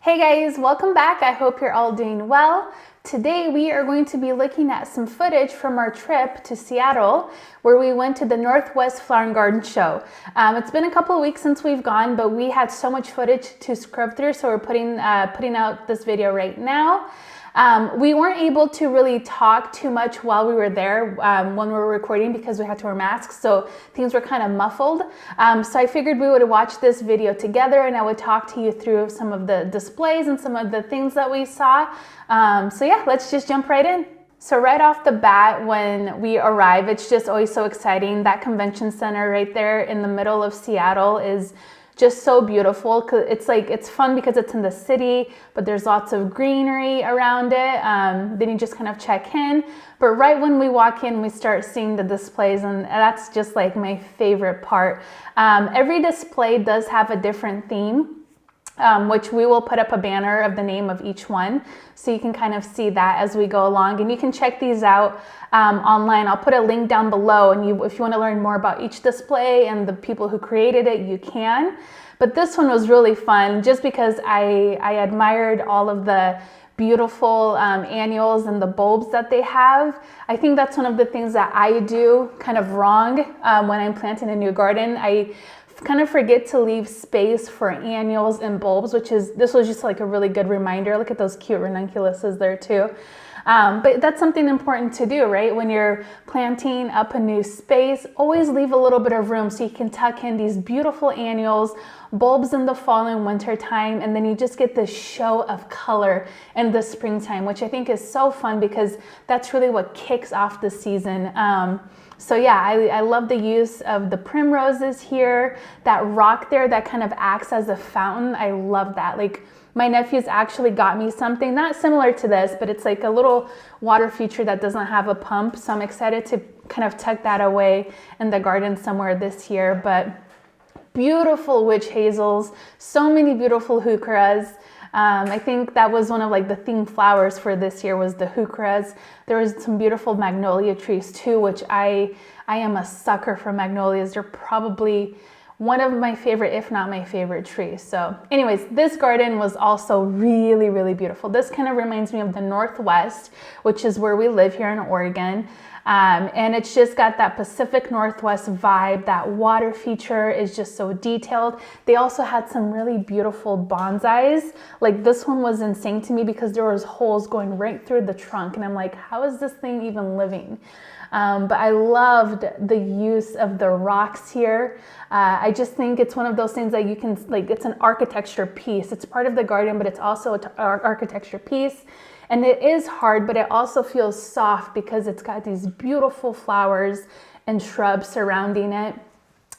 Hey guys, welcome back. I hope you're all doing well. Today we are going to be looking at some footage from our trip to Seattle where we went to the Northwest Flower and Garden Show. It's been a couple of weeks since we've gone, but we had so much footage to scrub through, so we're putting out this video right now. We weren't able to really talk too much while we were there when we were recording because we had to wear masks, so things were kind of muffled. So I figured we would watch this video together and I would talk to you through some of the displays and some of the things that we saw. So yeah, let's just jump right in. So right off the bat, when we arrive, it's just always so exciting. That convention center right there in the middle of Seattle is just so beautiful. It's fun because it's in the city, but there's lots of greenery around it. Then you just kind of check in. But right when we walk in, we start seeing the displays, and that's just like my favorite part. Every display does have a different theme. Which we will put up a banner of the name of each one, so you can kind of see that as we go along, and you can check these out online. I'll put a link down below, and if you want to learn more about each display and the people who created it, you can. But this one was really fun just because I admired all of the beautiful annuals and the bulbs that they have. I think that's one of the things that I do kind of wrong when I'm planting a new garden. I kind of forget to leave space for annuals and bulbs, this was just like a really good reminder. Look at those cute ranunculuses there too. But that's something important to do, right? When you're planting up a new space, always leave a little bit of room so you can tuck in these beautiful annuals, bulbs in the fall and winter time, and then you just get this show of color in the springtime, which I think is so fun because that's really what kicks off the season. So yeah, I love the use of the primroses here. That rock there that kind of acts as a fountain, I love that. Like, my nephews actually got me something not similar to this, but it's like a little water feature that doesn't have a pump. So I'm excited to kind of tuck that away in the garden somewhere this year. But beautiful witch hazels, so many beautiful heucheras. I think that was one of like the theme flowers for this year was the heucheras. There was some beautiful magnolia trees too, which I am a sucker for magnolias. They're probably one of my favorite, if not my favorite tree. So anyways, this garden was also really, really beautiful. This kind of reminds me of the Northwest, which is where we live here in Oregon. And it's just got that Pacific Northwest vibe. That water feature is just so detailed. They also had some really beautiful bonsais. Like, this one was insane to me because there was holes going right through the trunk. And I'm like, how is this thing even living? But I loved the use of the rocks here. I just think it's one of those things that you can, like, it's an architecture piece. It's part of the garden, but it's also an architecture piece. And it is hard, but it also feels soft because it's got these beautiful flowers and shrubs surrounding it.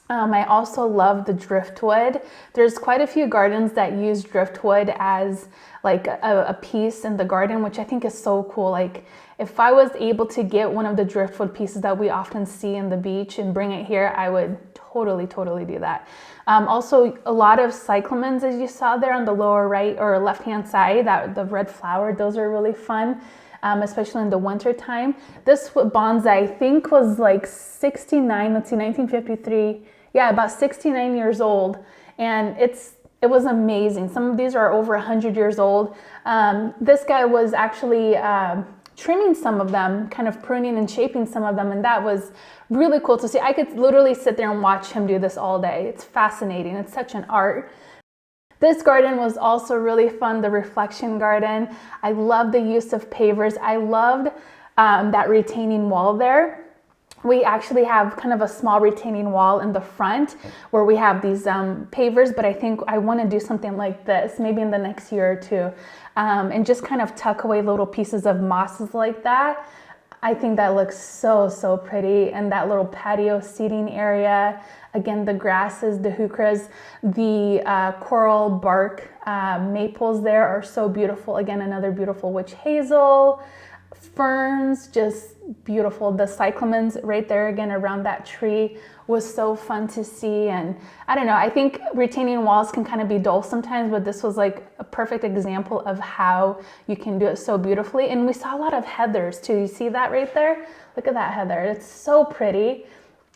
I also love the driftwood. There's quite a few gardens that use driftwood as like a piece in the garden, which I think is so cool. Like, if I was able to get one of the driftwood pieces that we often see in the beach and bring it here, I would totally do that. Also, a lot of cyclamens, as you saw there on the lower right or left-hand side, the red flower, those are really fun. Especially in the winter time. This bonsai, I think, was like 69, let's see, 1953. Yeah, about 69 years old. And it was amazing. Some of these are over 100 years old. This guy was actually trimming some of them, kind of pruning and shaping some of them. And that was really cool to see. I could literally sit there and watch him do this all day. It's fascinating. It's such an art. This garden was also really fun, the reflection garden. I love the use of pavers. I loved that retaining wall there. We actually have kind of a small retaining wall in the front where we have these pavers, but I think I want to do something like this maybe in the next year or two, and just kind of tuck away little pieces of mosses like that. I think that looks so pretty. And that little patio seating area, again, the grasses, the heucheras, the coral bark maples there are so beautiful. Again, another beautiful witch hazel, ferns, just beautiful. The cyclamens right there again around that tree was so fun to see. And I don't know, I think retaining walls can kind of be dull sometimes, but this was like a perfect example of how you can do it so beautifully. And we saw a lot of heathers too. You see that right there? Look at that heather. It's so pretty.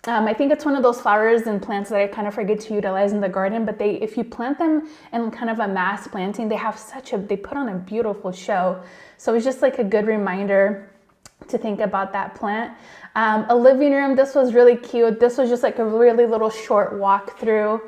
I think it's one of those flowers and plants that I kind of forget to utilize in the garden, but if you plant them in kind of a mass planting, they put on a beautiful show. So it's just like a good reminder to think about that plant. A living room, this was really cute. This was just like a really little short walk through.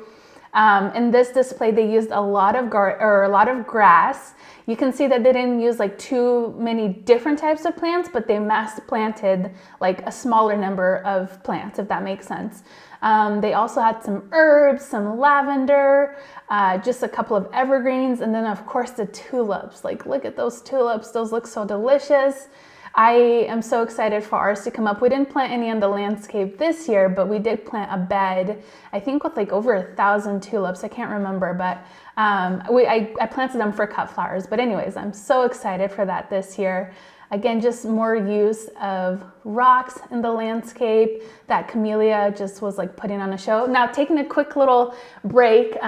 In this display, they used a lot of grass. You can see that they didn't use like too many different types of plants, but they mass planted like a smaller number of plants, if that makes sense. They also had some herbs, some lavender, just a couple of evergreens, and then of course the tulips. Like, look at those tulips. Those look so delicious. I am so excited for ours to come up. We didn't plant any on the landscape this year, but we did plant a bed, I think with like over 1,000 tulips. I can't remember, but I planted them for cut flowers. But anyways, I'm so excited for that this year. Again, just more use of rocks in the landscape. That camellia just was like putting on a show. Now, taking a quick little break,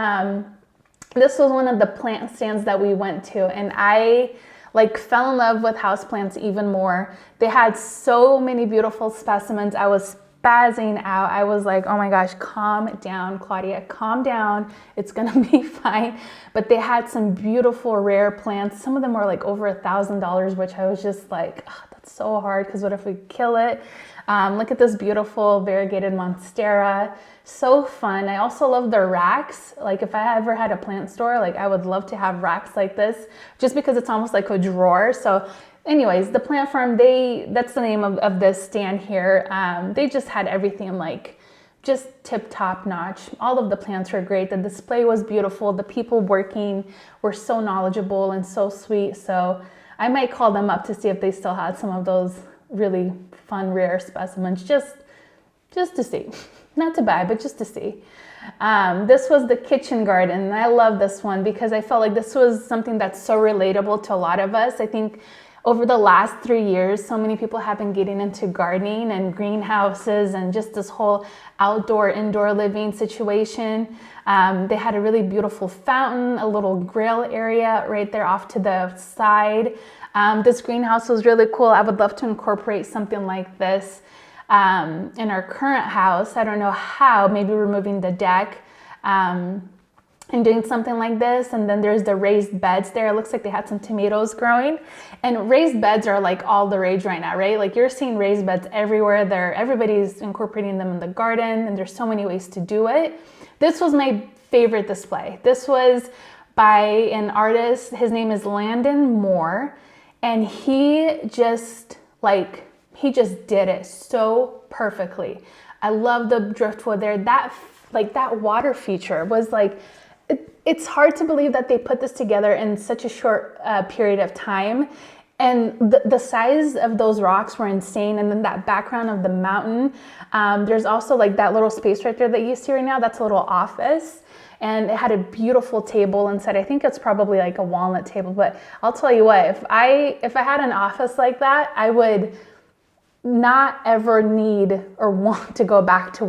this was one of the plant stands that we went to, and I like fell in love with houseplants even more. They had so many beautiful specimens. I was spazzing out. I was like, oh my gosh, calm down, Claudia, calm down. It's gonna be fine. But they had some beautiful rare plants. Some of them were like over $1,000, which I was just like, oh, that's so hard, because what if we kill it? Look at this beautiful variegated monstera. So fun. I also love the racks. Like, if I ever had a plant store, like I would love to have racks like this, just because it's almost like a drawer. So anyways, the plant farm, that's the name of this stand here. They just had everything like just tip top notch. All of the plants were great. The display was beautiful. The people working were so knowledgeable and so sweet. So I might call them up to see if they still had some of those really fun, rare specimens, just to see. Not to buy, but just to see. This was the kitchen garden, and I love this one because I felt like this was something that's so relatable to a lot of us. I think over the last 3 years, so many people have been getting into gardening and greenhouses and just this whole indoor living situation. They had a really beautiful fountain, a little grill area right there off to the side. This greenhouse was really cool. I would love to incorporate something like this in our current house. I don't know how, maybe removing the deck and doing something like this. And then there's the raised beds there. It looks like they had some tomatoes growing, and raised beds are like all the rage right now, right? Like, you're seeing raised beds everywhere. Everybody's incorporating them in the garden, and there's so many ways to do it. This was my favorite display. This was by an artist. His name is Landon Moore, and he just did it so perfectly. I love the driftwood there. That water feature was like, it's hard to believe that they put this together in such a short period of time. And the size of those rocks were insane. And then that background of the mountain. There's also like that little space right there that you see right now. That's a little office. And it had a beautiful table inside. I think it's probably like a walnut table. But I'll tell you what, if I had an office like that, I would not ever need or want to go back to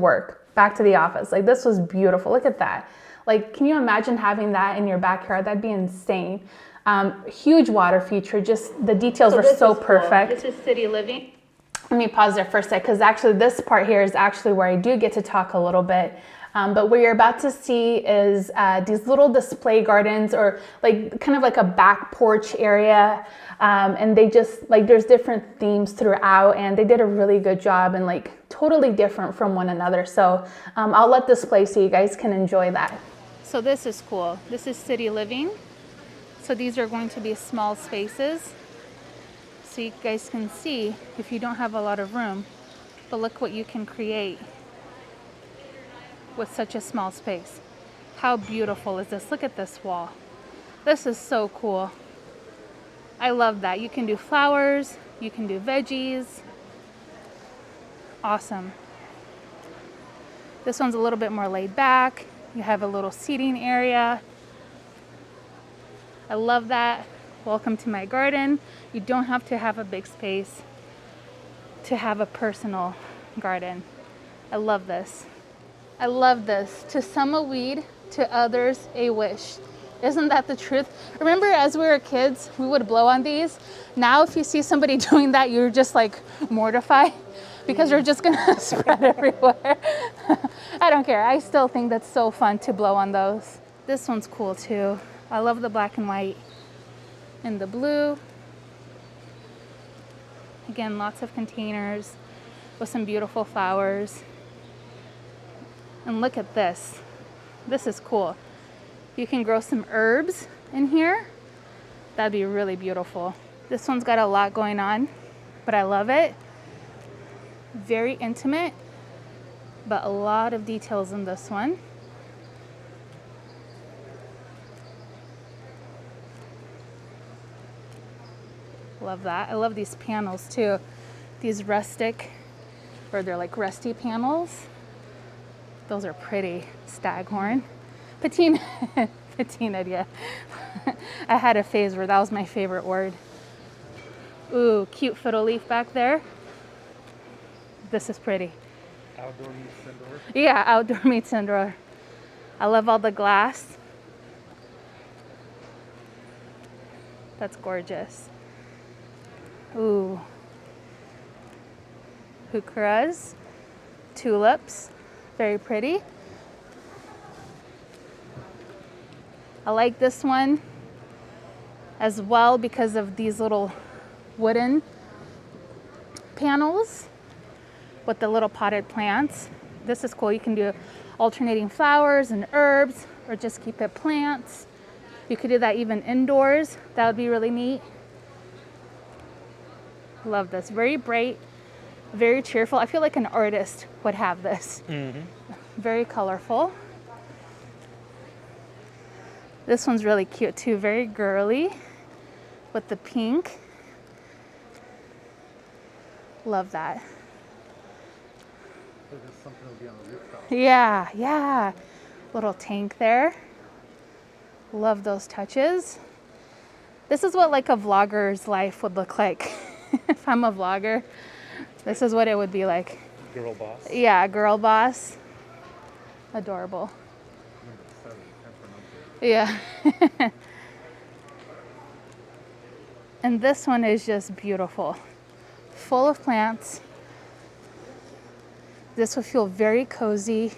the office. Like, this was beautiful. Look at that. Like, can you imagine having that in your backyard? That'd be insane. Huge water feature. Just the details were so perfect. Cool. This is city living. Let me pause there for a sec, because actually this part here is actually where I do get to talk a little bit. But what you're about to see is these little display gardens, or like kind of like a back porch area. And they just like, there's different themes throughout, and they did a really good job, and like totally different from one another. So I'll let this play so you guys can enjoy that. So this is cool. This is city living. So these are going to be small spaces, so you guys can see if you don't have a lot of room. But look what you can create with such a small space. How beautiful is this? Look at this wall. This is so cool. I love that. You can do flowers, you can do veggies. Awesome. This one's a little bit more laid back. You have a little seating area. I love that. Welcome to my garden. You don't have to have a big space to have a personal garden. I love this. I love this. To some a weed, to others a wish. Isn't that the truth? Remember, as we were kids, we would blow on these. Now, if you see somebody doing that, you're just like mortified. because you're just gonna spread everywhere. I don't care. I still think that's so fun to blow on those. This one's cool too. I love the black and white and the blue. Again, lots of containers with some beautiful flowers. And look at this. This is cool. You can grow some herbs in here. That'd be really beautiful. This one's got a lot going on, but I love it. Very intimate, but a lot of details in this one. Love that. I love these panels too. These rustic, or they're like rusty panels. Those are pretty. Staghorn. Patina. Patina, yeah. I had a phase where that was my favorite word. Ooh, cute fiddle leaf back there. This is pretty. Outdoor meets indoor. Yeah, outdoor meets indoor. I love all the glass. That's gorgeous. Ooh. Heucheras, tulips, very pretty. I like this one as well because of these little wooden panels with the little potted plants. This is cool. You can do alternating flowers and herbs or just keep it plants. You could do that even indoors. That would be really neat. Love this. Very bright, very cheerful. I feel like an artist would have this. Mm-hmm. Very colorful. This one's really cute too. Very girly with the pink. Love that. So there's something will be on the rooftop. Yeah, yeah. Little tank there. Love those touches. This is what like a vlogger's life would look like. If I'm a vlogger, this is what it would be like. Girl boss. Yeah, girl boss. Adorable. Yeah. And this one is just beautiful. Full of plants. This will feel very cozy.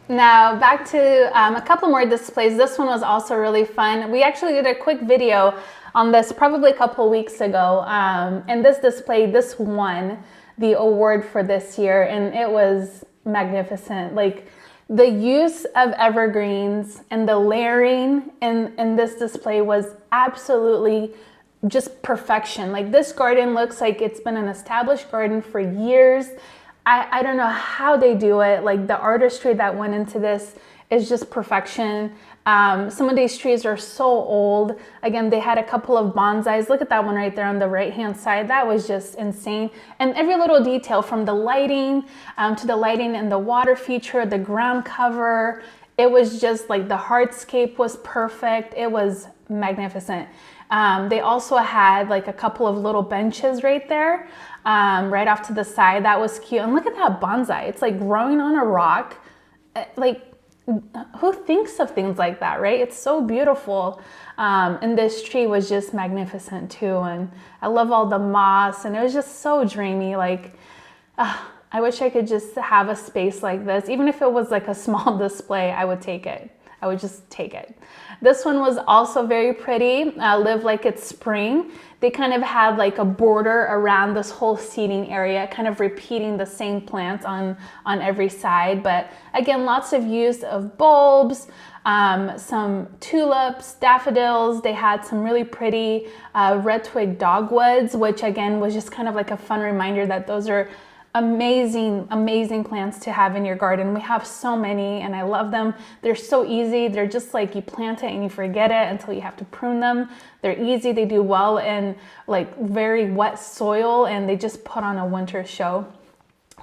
Now back to a couple more displays. This one was also really fun. We actually did a quick video on this probably a couple weeks ago. And this display, this won the award for this year, and it was magnificent. Like the use of evergreens and the layering in this display was absolutely just perfection. Like this garden looks like it's been an established garden for years. I don't know how they do it. Like the artistry that went into this is just perfection. Some of these trees are so old. Again, they had a couple of bonsais. Look at that one right there on the right-hand side. That was just insane. And every little detail from the lighting to the lighting and the water feature, the ground cover, it was just like the hardscape was perfect. It was magnificent. They also had like a couple of little benches right there, right off to the side. That was cute. And look at that bonsai. It's like growing on a rock. Like, who thinks of things like that, right? It's so beautiful. And this tree was just magnificent too. And I love all the moss, and it was just so dreamy. Like, I wish I could just have a space like this. Even if it was like a small display, I would take it. I would just take it. This one was also very pretty. Live Like It's Spring. They kind of had like a border around this whole seating area, kind of repeating the same plants on every side. But again, lots of use of bulbs, some tulips, daffodils. They had some really pretty red twig dogwoods, which again was just kind of like a fun reminder that those are amazing, amazing plants to have in your garden. We have so many and I love them. They're so easy. They're just like you plant it and you forget it until you have to prune them. They're easy. They do well in like very wet soil, and they just put on a winter show.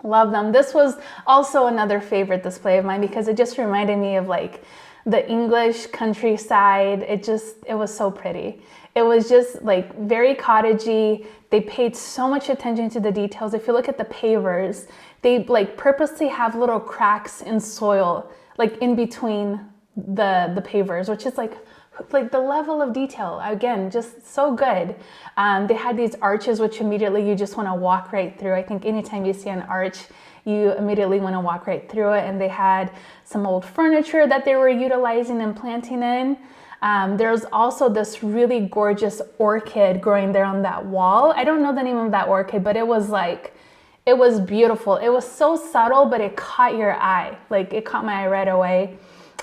Love them. This was also another favorite display of mine because it just reminded me of like the English countryside. It was so pretty. It was just like very cottagey. They paid so much attention to the details. If you look at the pavers, they like purposely have little cracks in soil, like in between the pavers, which is like like the level of detail, again, just so good. They had these arches, which immediately you just want to walk right through. I think anytime you see an arch, you immediately want to walk right through it. And they had some old furniture that they were utilizing and planting in. There's also this really gorgeous orchid growing there on that wall. I don't know the name of that orchid, but it was beautiful. It was so subtle, but it caught your eye. Like it caught my eye right away.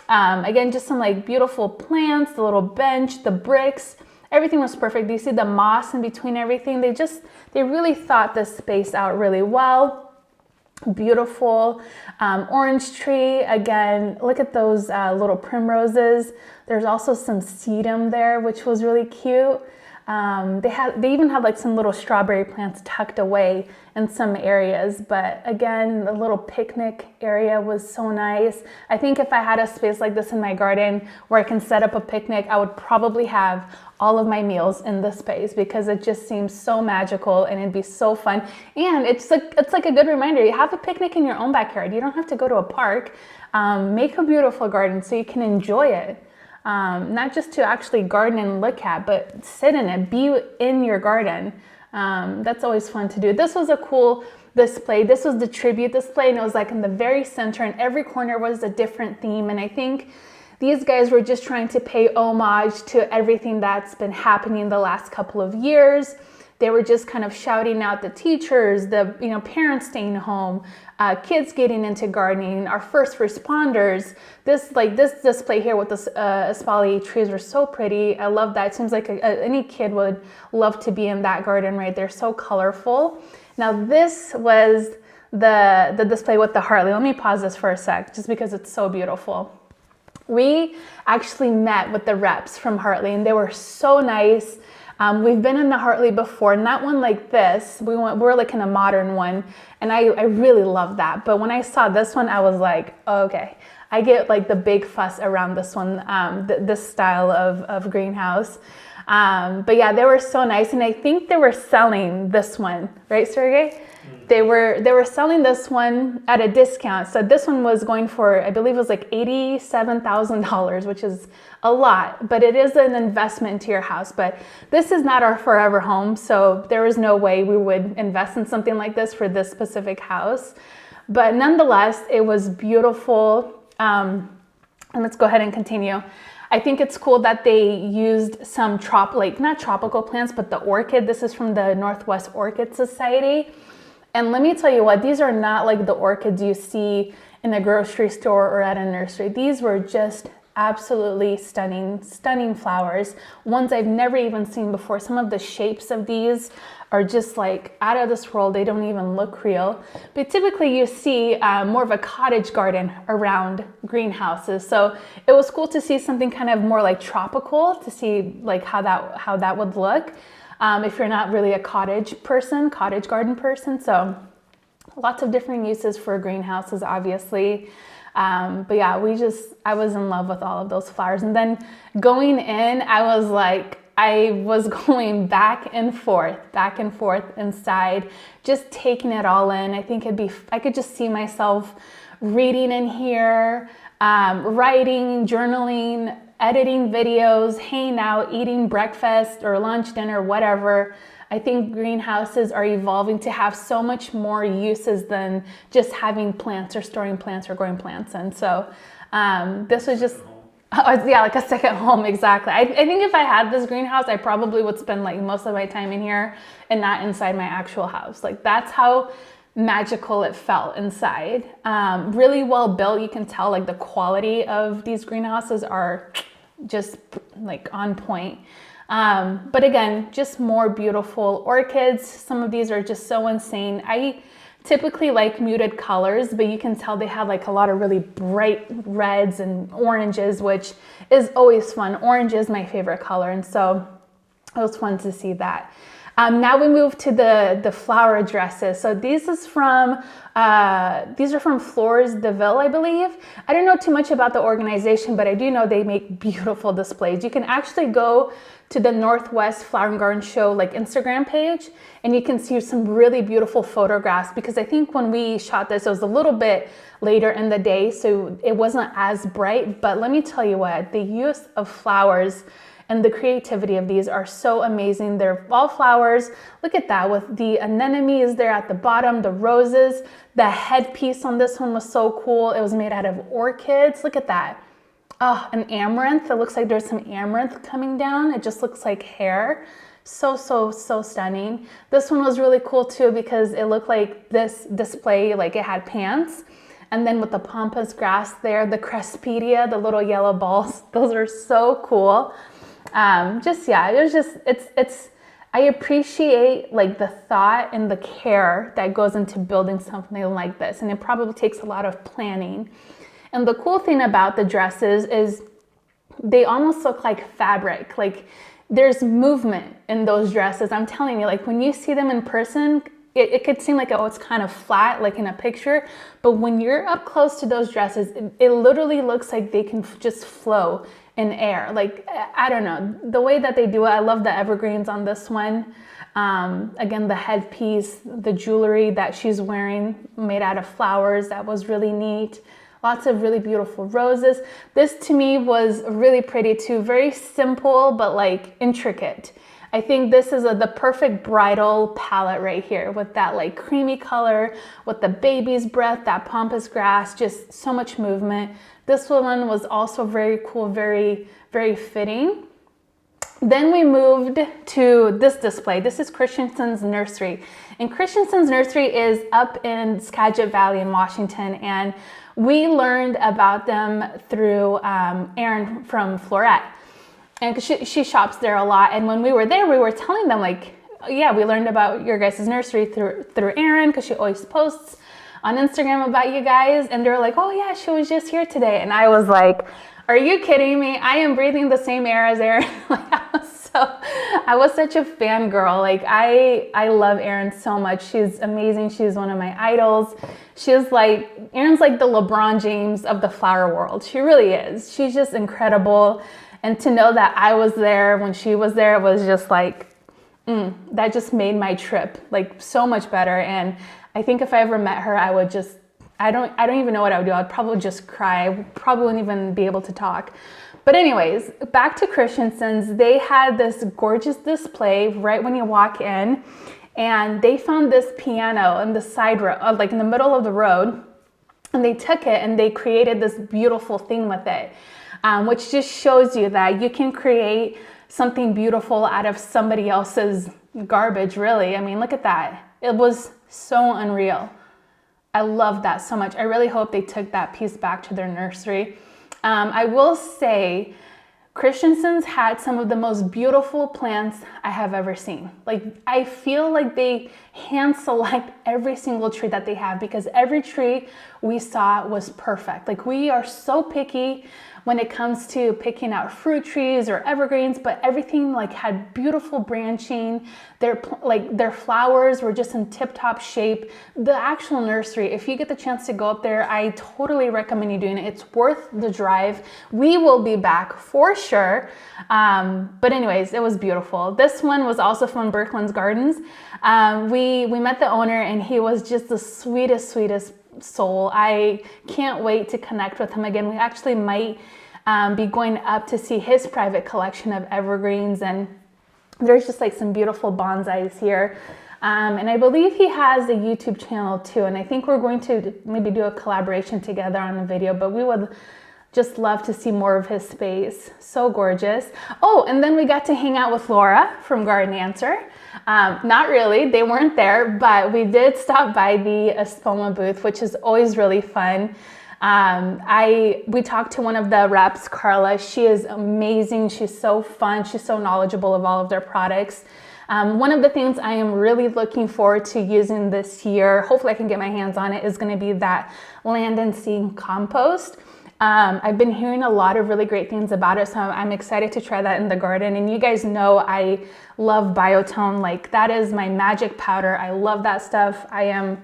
Again, just some like beautiful plants, the little bench, the bricks, everything was perfect. Do you see the moss in between everything? They really thought this space out really well. Beautiful orange tree. Again, look at those little primroses. There's also some sedum there, which was really cute. They even had like some little strawberry plants tucked away in some areas, but again, the little picnic area was so nice. I think if I had a space like this in my garden where I can set up a picnic, I would probably have all of my meals in this space because it just seems so magical and it'd be so fun. And it's like a good reminder. You have a picnic in your own backyard. You don't have to go to a park. Make a beautiful garden so you can enjoy it. Not just to actually garden and look at, but sit in it, be in your garden. That's always fun to do. This was a cool display. This was the tribute display, and it was like in the very center, and every corner was a different theme. And I think these guys were just trying to pay homage to everything that's been happening the last couple of years. They were just kind of shouting out the teachers, the parents staying home, kids getting into gardening, our first responders. This display here with the espalier trees were so pretty. I love that. It seems like any kid would love to be in that garden right there. So colorful. Now this was the display with the Hartley. Let me pause this for a sec, just because it's so beautiful. We actually met with the reps from Hartley, and they were so nice. We've been in the Hartley before, not one like this. We're like in a modern one, and I really love that. But when I saw this one, I was like, oh, okay, I get like the big fuss around this one, this style of greenhouse. But yeah, they were so nice, and I think they were selling this one, right, Sergey? They were selling this one at a discount. So this one was going for, I believe it was like $87,000, which is a lot, but it is an investment into your house. But this is not our forever home, so there was no way we would invest in something like this for this specific house. But nonetheless, it was beautiful. And let's go ahead and continue. I think it's cool that they used some not tropical plants, but the orchid. This is from the Northwest Orchid Society. And let me tell you what, these are not like the orchids you see in a grocery store or at a nursery. These were just absolutely stunning, stunning flowers. Ones I've never even seen before. Some of the shapes of these are just like out of this world. They don't even look real. But typically you see more of a cottage garden around greenhouses. So it was cool to see something kind of more like tropical, to see like how that would look. If you're not really a cottage garden person. So lots of different uses for greenhouses, obviously. But yeah, I was in love with all of those flowers. And then going in, I was going back and forth inside, just taking it all in. I think I could just see myself reading in here, writing, journaling, editing videos, hanging out, eating breakfast or lunch, dinner, whatever. I think greenhouses are evolving to have so much more uses than just having plants or storing plants or growing plants. And so this was just, like a second home, exactly. I think if I had this greenhouse, I probably would spend like most of my time in here and not inside my actual house. Like that's how magical it felt inside. Really well built. You can tell like the quality of these greenhouses are just like on point. But again, just more beautiful orchids. Some of these are just so insane. I typically like muted colors, but you can tell they have like a lot of really bright reds and oranges, which is always fun. Orange is my favorite color, and so it was fun to see that. Now we move to the flower dresses. So these are from Flores de Ville, I believe. I don't know too much about the organization, but I do know they make beautiful displays. You can actually go to the Northwest Flower and Garden Show like Instagram page, and you can see some really beautiful photographs, because I think when we shot this, it was a little bit later in the day, so it wasn't as bright. But let me tell you what, the use of flowers and the creativity of these are so amazing. They're all flowers. Look at that, with the anemones there at the bottom, the roses. The headpiece on this one was so cool. It was made out of orchids. Look at that. Oh, an amaranth. It looks like there's some amaranth coming down. It just looks like hair. So stunning. This one was really cool too, because it looked like this display, like it had pants. And then with the pampas grass there, the cresspedia, the little yellow balls, those are so cool. I appreciate like the thought and the care that goes into building something like this. And it probably takes a lot of planning. And the cool thing about the dresses is they almost look like fabric. Like there's movement in those dresses. I'm telling you, like when you see them in person, it could seem like, oh, it's kind of flat, like in a picture. But when you're up close to those dresses, it literally looks like they can just flow in air. Like, I don't know, the way that they do it. I love the evergreens on this one. Again, the headpiece, the jewelry that she's wearing made out of flowers, that was really neat. Lots of really beautiful roses. This to me was really pretty too. Very simple, but like intricate. I think this is the perfect bridal palette right here, with that like creamy color, with the baby's breath, that pampas grass, just so much movement. This one was also very cool, very fitting. Then we moved to this display. This is Christensens Nursery. And Christensens Nursery is up in Skagit Valley in Washington. And we learned about them through Erin from Florette. And she shops there a lot. And when we were there, we were telling them like, yeah, we learned about your guys' nursery through Erin, because she always posts on Instagram about you guys. And they were like, oh yeah, she was just here today. And I was like, are you kidding me? I am breathing the same air as Erin. I was such a fangirl. Like I love Erin so much. She's amazing. She's one of my idols. Erin's like the LeBron James of the flower world. She really is. She's just incredible. And to know that I was there when she was there, it was just like, that just made my trip like so much better. And I think if I ever met her, I would just, I don't even know what I would do. I'd probably just cry. I probably wouldn't even be able to talk. But anyways, back to Christensen's. They had this gorgeous display right when you walk in, and they found this piano in the side road, like in the middle of the road, and they took it and they created this beautiful thing with it, which just shows you that you can create something beautiful out of somebody else's garbage, really. I mean, look at that. It was so unreal. I love that so much. I really hope they took that piece back to their nursery. I will say Christensen's had some of the most beautiful plants I have ever seen. Like, I feel like they hand select every single tree that they have, because every tree we saw was perfect. Like, we are so picky when it comes to picking out fruit trees or evergreens, but everything like had beautiful branching. Their flowers were just in tip-top shape. The actual nursery, if you get the chance to go up there, I totally recommend you doing it. It's worth the drive. We will be back for sure. But anyways, it was beautiful. This one was also from Birkeland's Gardens. We met the owner, and he was just the sweetest soul. I can't wait to connect with him again. We actually might be going up to see his private collection of evergreens, and there's just like some beautiful bonsais here. And I believe he has a YouTube channel too, and I think we're going to maybe do a collaboration together on a video, but we would just love to see more of his space. So gorgeous. Oh, and then we got to hang out with Laura from Garden Answer. Not really, they weren't there, but we did stop by the Espoma booth, which is always really fun. We talked to one of the reps, Carla. She is amazing. She's so fun. She's so knowledgeable of all of their products. One of the things I am really looking forward to using this year, hopefully I can get my hands on it, is going to be that land and sea compost. I've been hearing a lot of really great things about it, so I'm excited to try that in the garden. And you guys know I love Biotone. Like, that is my magic powder. I love that stuff. I am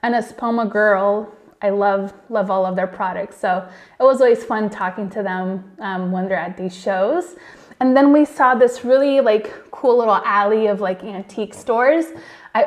an Espoma girl. I love all of their products. So it was always fun talking to them when they're at these shows. And then we saw this really like cool little alley of like antique stores. I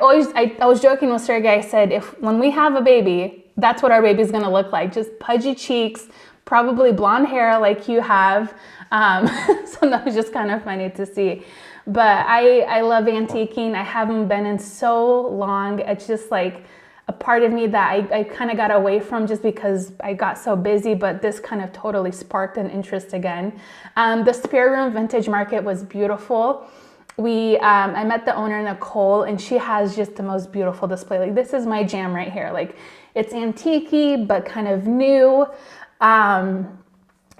was joking with Sergey. I said, when we have a baby, that's what our baby's gonna look like. Just pudgy cheeks, probably blonde hair like you have. So that was just kind of funny to see. But I love antiquing. I haven't been in so long. It's just like a part of me that I kind of got away from just because I got so busy, but this kind of totally sparked an interest again. The spare room vintage market was beautiful. I met the owner, Nicole, and she has just the most beautiful display. Like, this is my jam right here. Like, it's antique-y, but kind of new.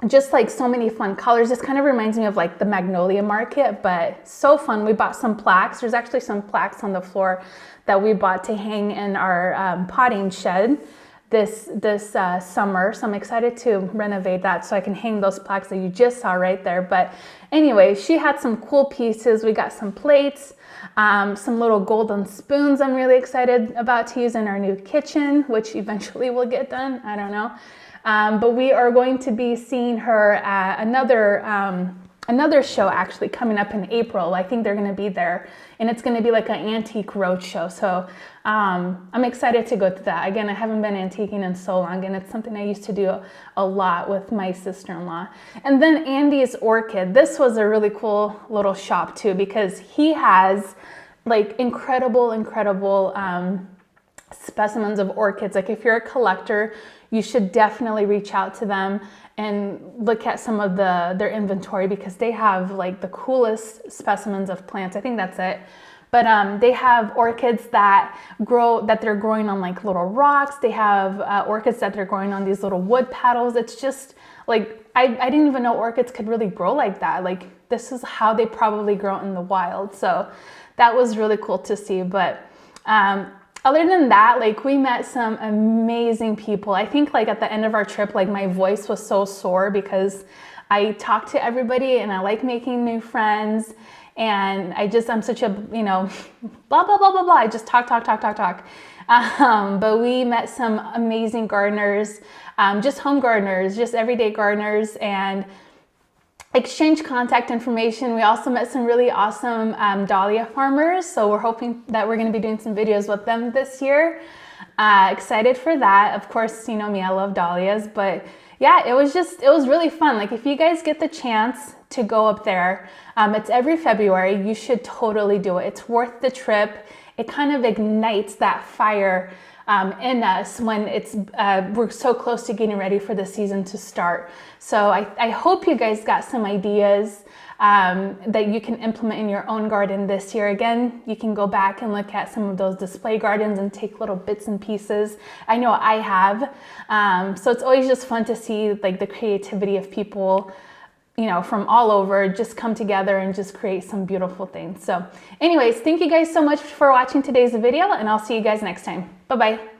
Just like so many fun colors. This kind of reminds me of like the Magnolia Market, but so fun. We bought some plaques. There's actually some plaques on the floor that we bought to hang in our potting shed this summer. So I'm excited to renovate that so I can hang those plaques that you just saw right there. But anyway, she had some cool pieces. We got some plates, some little golden spoons I'm really excited about to use in our new kitchen, which eventually will get done. I don't know. But we are going to be seeing her at another show actually coming up in April. I think they're going to be there, and it's going to be like an antique road show. So I'm excited to go to that. Again, I haven't been antiquing in so long, and it's something I used to do a lot with my sister-in-law. And then Andy's Orchid. This was a really cool little shop too, because he has like incredible specimens of orchids. Like, if you're a collector, you should definitely reach out to them and look at some of their inventory, because they have like the coolest specimens of plants. I think that's it. But they have orchids that they're growing on like little rocks. They have orchids that they're growing on these little wood paddles. It's just like, I didn't even know orchids could really grow like that. Like, this is how they probably grow in the wild. So that was really cool to see. But other than that, like, we met some amazing people. I think like at the end of our trip, like, my voice was so sore because I talked to everybody and I like making new friends. And I'm such a, blah, blah, blah, blah, blah. I just talk. But we met some amazing gardeners, just home gardeners, just everyday gardeners, and exchange contact information. We also met some really awesome dahlia farmers. So we're hoping that we're going to be doing some videos with them this year. Excited for that. Of course, you know me, I love dahlias, but yeah, it was really fun. Like, if you guys get the chance to go up there, it's every February, you should totally do it. It's worth the trip. It kind of ignites that fire in us when we're so close to getting ready for the season to start. So I hope you guys got some ideas that you can implement in your own garden this year. Again, you can go back and look at some of those display gardens and take little bits and pieces. I know I have. So it's always just fun to see like the creativity of people, from all over, just come together and just create some beautiful things. So anyways, thank you guys so much for watching today's video, and I'll see you guys next time. Bye-bye.